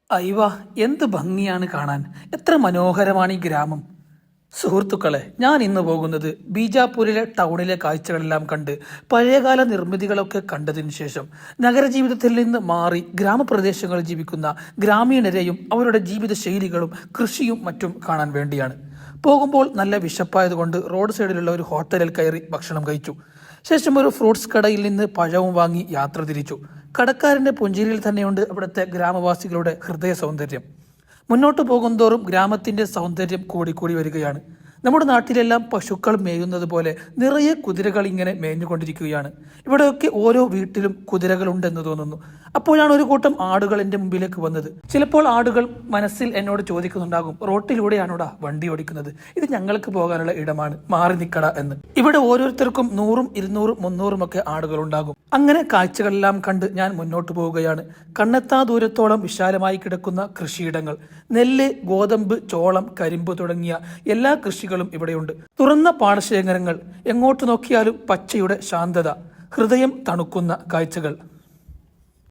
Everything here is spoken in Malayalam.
അയ്വാ, എന്ത് ഭംഗിയാണ് കാണാൻ! എത്ര മനോഹരമാണ് ഈ ഗ്രാമം! സുഹൃത്തുക്കളെ, ഞാൻ ഇന്ന് പോകുന്നത് ബീജാപൂരിലെ ടൗണിലെ കാഴ്ചകളെല്ലാം കണ്ട് പഴയകാല നിർമ്മിതികളൊക്കെ കണ്ടതിനു ശേഷം നഗരജീവിതത്തിൽ നിന്ന് മാറി ഗ്രാമപ്രദേശങ്ങളിൽ ജീവിക്കുന്ന ഗ്രാമീണരെയും അവരുടെ ജീവിത ശൈലികളും കൃഷിയും മറ്റും കാണാൻ വേണ്ടിയാണ്. പോകുമ്പോൾ നല്ല വിശപ്പായതുകൊണ്ട് റോഡ് സൈഡിലുള്ള ഒരു ഹോട്ടലിൽ കയറി ഭക്ഷണം കഴിച്ചു. ശേഷം ഒരു ഫ്രൂട്ട്സ് കടയിൽ നിന്ന് പഴവും വാങ്ങി യാത്ര തിരിച്ചു. കടക്കാരന്റെ പുഞ്ചിരിയിൽ തന്നെയുണ്ട് അവിടുത്തെ ഗ്രാമവാസികളുടെ ഹൃദയ സൗന്ദര്യം. മുന്നോട്ട് പോകുന്തോറും ഗ്രാമത്തിന്റെ സൗന്ദര്യം കൂടിക്കൂടി വരികയാണ്. നമ്മുടെ നാട്ടിലെല്ലാം പശുക്കൾ മേയുന്നത് പോലെ നിറയെ കുതിരകൾ ഇങ്ങനെ മേഞ്ഞുകൊണ്ടിരിക്കുകയാണ്. ഇവിടെയൊക്കെ ഓരോ വീട്ടിലും കുതിരകളുണ്ടെന്ന് തോന്നുന്നു. അപ്പോഴാണ് ഒരു കൂട്ടം ആടുകൾ എൻ്റെ മുമ്പിലേക്ക് വന്നത്. ചിലപ്പോൾ ആടുകൾ മനസ്സിൽ എന്നോട് ചോദിക്കുന്നുണ്ടാകും, റോട്ടിലൂടെയാണോടാ വണ്ടി ഓടിക്കുന്നത്? ഇത് ഞങ്ങൾക്ക് പോകാനുള്ള ഇടമാണ്, മാറി നിൽക്കട എന്ന്. ഇവിടെ ഓരോരുത്തർക്കും 100, 200, 300 ഒക്കെ ആടുകൾ ഉണ്ടാകും. അങ്ങനെ കാഴ്ചകളെല്ലാം കണ്ട് ഞാൻ മുന്നോട്ട് പോവുകയാണ്. കണ്ണെത്താ ദൂരത്തോളം വിശാലമായി കിടക്കുന്ന കൃഷിയിടങ്ങൾ, നെല്ല്, ഗോതമ്പ്, ചോളം, കരിമ്പ് തുടങ്ങിയ എല്ലാ കൃഷികളും ഇവിടെയുണ്ട്. തുറന്ന പാടശേഖരങ്ങൾ, എങ്ങോട്ട് നോക്കിയാലും പച്ചയുടെ ശാന്തത, ഹൃദയം തണുക്കുന്ന കാഴ്ചകൾ.